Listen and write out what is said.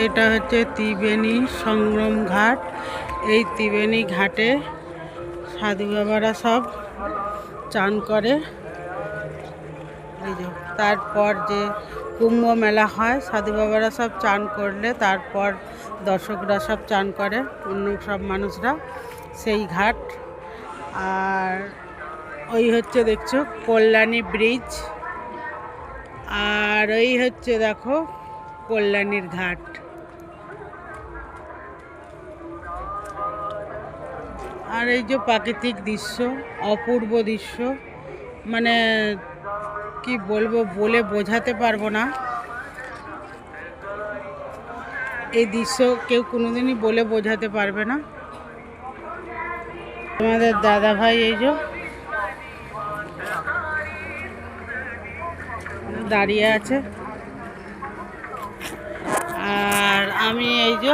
এটা হচ্ছে ত্রিবেণী সংগম ঘাট। এই ত্রিবেণী ঘাটে সাধু বাবারা সব চান করে। এই যে তারপর যে কুম্ভ মেলা হয়, সাধু বাবারা সব চান করলে তারপর দর্শকরা সব চান করে, অন্য সব মানুষরা সেই ঘাট। আর ওই হচ্ছে দেখছো কল্যাণী ব্রিজ, আর ওই হচ্ছে দেখো কল্যাণীর ঘাট। আর এই যে প্রাকৃতিক দৃশ্য, অপূর্ব দৃশ্য, মানে কি বলবো, বলে বোঝাতে পারবো না। এই দৃশ্য কেউ কোনোদিনই বলে বোঝাতে পারবে না। আমাদের দাদা ভাই এই যে দাঁড়িয়ে আছে, আর আমি এই যে